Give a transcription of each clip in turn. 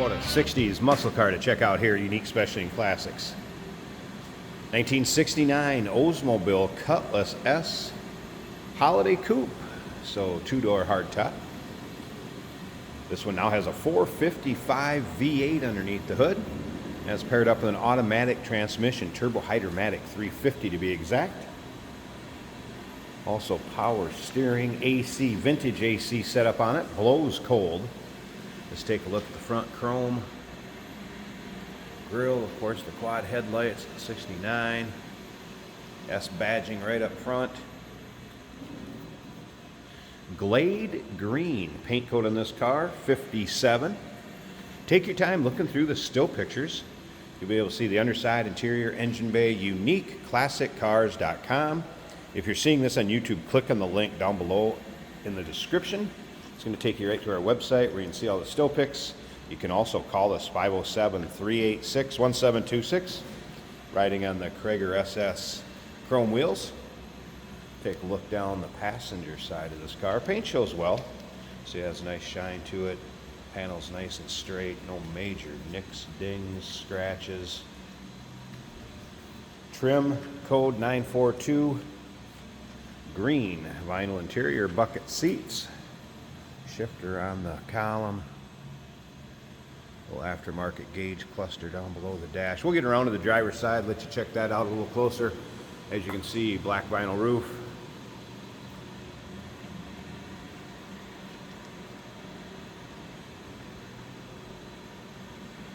about a 60s muscle car to check out here, Unique Specialty and Classics. 1969 Oldsmobile Cutlass S Holiday Coupe. So two-door hardtop. This one now has a 455 V8 underneath the hood. And it's paired up with an automatic transmission, turbo hydromatic 350 to be exact. Also power steering, AC, vintage AC setup on it, blows cold. Let's take a look at the front chrome grille, of course the quad headlights, 69. S badging right up front. Glade green paint coat on this car, 57. Take your time looking through the still pictures. You'll be able to see the underside, interior, engine bay, uniqueclassiccars.com. If you're seeing this on YouTube, click on the link down below in the description. It's going to take you right to our website where you can see all the still pics. You can also call us 507-386-1726, riding on the Krager SS chrome wheels. Take a look down the passenger side of this car. Paint shows well. See, it has a nice shine to it. Panel's nice and straight. No major nicks, dings, scratches. Trim code 942. Green vinyl interior, bucket seats. Shifter on the column. Little aftermarket gauge cluster down below the dash. We'll get around to the driver's side, let you check that out a little closer. As you can see, black vinyl roof.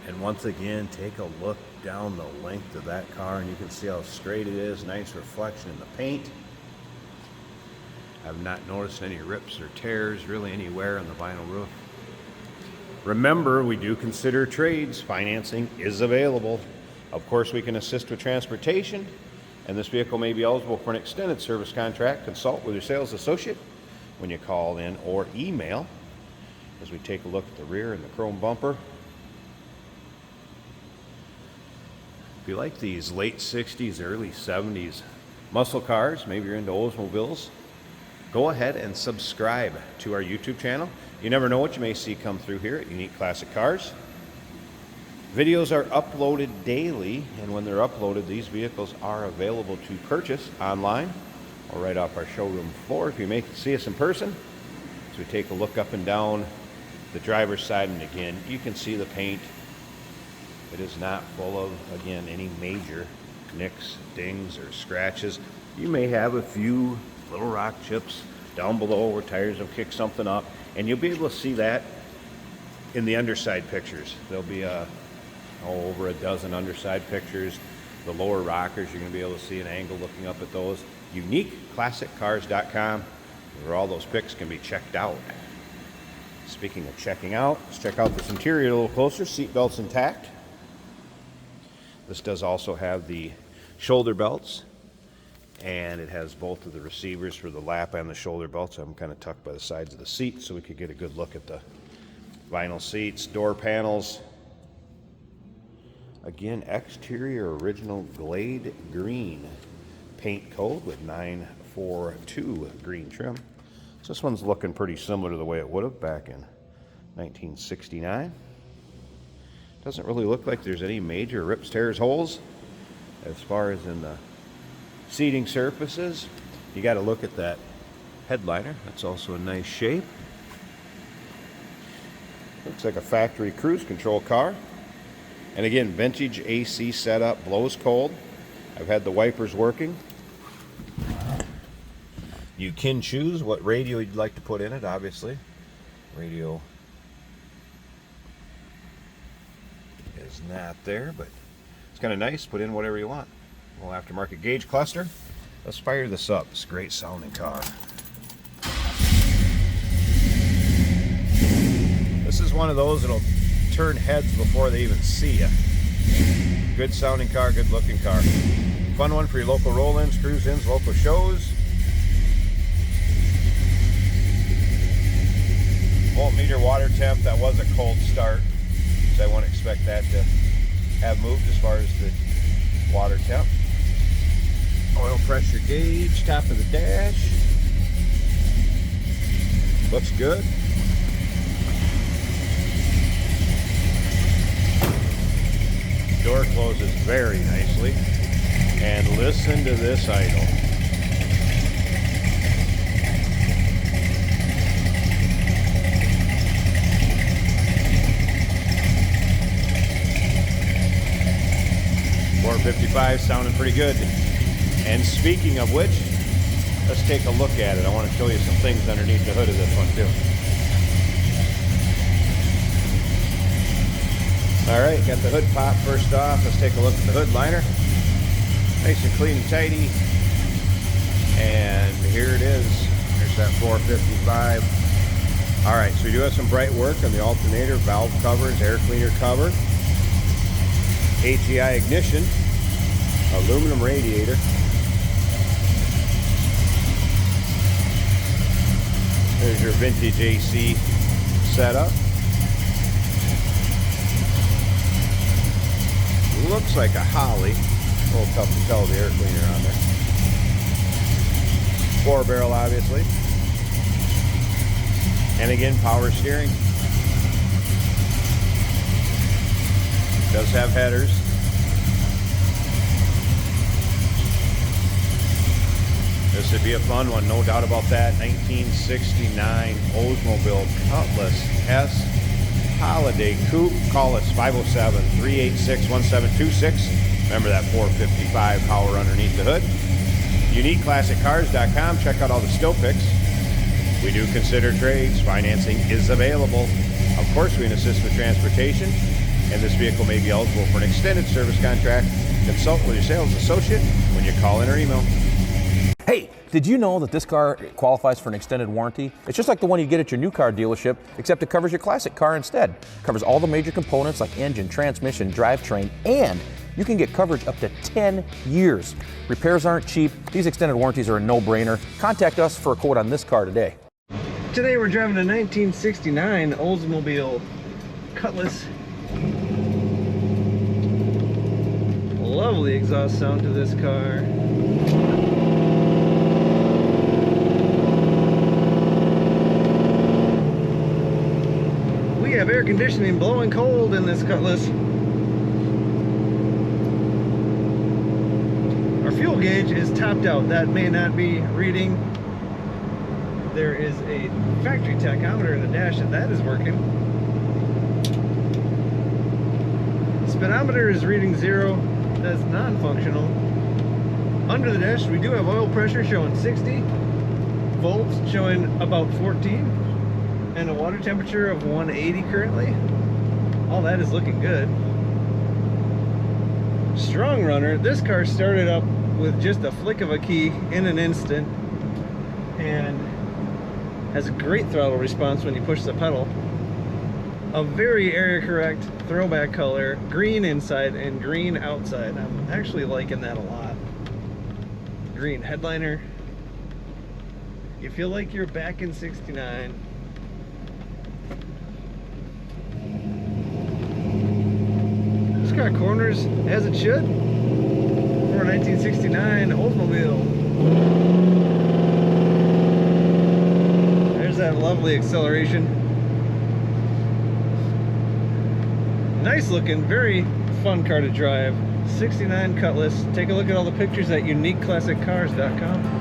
And once again, take a look down the length of that car and you can see how straight it is. Nice reflection in the paint. I've not noticed any rips or tears really anywhere on the vinyl roof. Remember, we do consider trades. Financing is available. Of course, we can assist with transportation, and this vehicle may be eligible for an extended service contract. Consult with your sales associate when you call in or email. As we take a look at the rear and the chrome bumper. If you like these late 60s, early 70s muscle cars, maybe you're into Oldsmobiles, go ahead and subscribe to our YouTube channel. You never know what you may see come through here at Unique Classic Cars. Videos are uploaded daily, and when they're uploaded, these vehicles are available to purchase online or right off our showroom floor. If you may see us in person, as we take a look up and down the driver's side, and again, you can see the paint. It is not full of, again, any major nicks, dings, or scratches. You may have a few little rock chips down below where tires have kicked something up, and you'll be able to see that in the underside pictures. There'll be over a dozen underside pictures. The lower rockers, you're going to be able to see an angle looking up at those. UniqueClassicCars.com, where all those pics can be checked out. Speaking of checking out, let's check out this interior a little closer. Seat belts intact. This does also have the shoulder belts, and it has both of the receivers for the lap and the shoulder belts. I'm kind of tucked by the sides of the seat so we could get a good look at the vinyl seats. Door panels. Again, exterior original Glade green paint code with 942 green trim. So this one's looking pretty similar to the way it would have back in 1969. Doesn't really look like there's any major rips, tears, holes as far as in the seating surfaces. You got to look at that headliner. That's also a nice shape. Looks like a factory cruise control car. And again, vintage AC setup, blows cold. I've had the wipers working. You can choose what radio you'd like to put in it, obviously. Radio is not there, but it's kind of nice. Put in whatever you want. A little aftermarket gauge cluster. Let's fire this up. It's a great sounding car. This is one of those that'll turn heads before they even see you. Good sounding car, good looking car. Fun one for your local roll-ins, cruise-ins, local shows. Voltmeter water temp, that was a cold start, so I wouldn't expect that to have moved as far as the water temp. Oil pressure gauge, top of the dash. Looks good. Door closes very nicely. And listen to this idle. .455 sounding pretty good. And speaking of which, let's take a look at it. I want to show you some things underneath the hood of this one too. All right, got the hood pop first off. Let's take a look at the hood liner. Nice and clean and tidy. And here it is. There's that 455. All right, so we do have some bright work on the alternator, valve covers, air cleaner cover, HEI ignition, aluminum radiator. There's your vintage AC setup. Looks like a Holly. A little tough to tell the air cleaner on there. 4-barrel, obviously. And again, power steering. Does have headers. This would be a fun one, no doubt about that. 1969 Oldsmobile Cutlass S Holiday Coupe. Call us 507-386-1726. Remember that 455 power underneath the hood. UniqueClassicCars.com. Check out all the still pics. We do consider trades. Financing is available. Of course, we can assist with transportation, and this vehicle may be eligible for an extended service contract. Consult with your sales associate when you call in or email. Hey, did you know that this car qualifies for an extended warranty? It's just like the one you get at your new car dealership, except it covers your classic car instead. It covers all the major components like engine, transmission, drivetrain, and you can get coverage up to 10 years. Repairs aren't cheap. These extended warranties are a no-brainer. Contact us for a quote on this car today. Today we're driving a 1969 Oldsmobile Cutlass. Lovely exhaust sound to this car. We have air conditioning blowing cold in this Cutlass. Our fuel gauge is topped out. That may not be reading. There is a factory tachometer in the dash, and that is working. Speedometer is reading 0. That's non-functional. Under the dash, we do have oil pressure showing 60, volts showing about 14, and a water temperature of 180 currently. All that is looking good. Strong runner. This car started up with just a flick of a key in an instant, and has a great throttle response when you push the pedal. A very area correct throwback color, green inside and green outside. I'm actually liking that a lot. Green headliner. You feel like you're back in '69. This car corners as it should for a 1969 Oldsmobile. That lovely acceleration. Nice looking, very fun car to drive. '69 Cutlass. Take a look at all the pictures at UniqueClassicCars.com.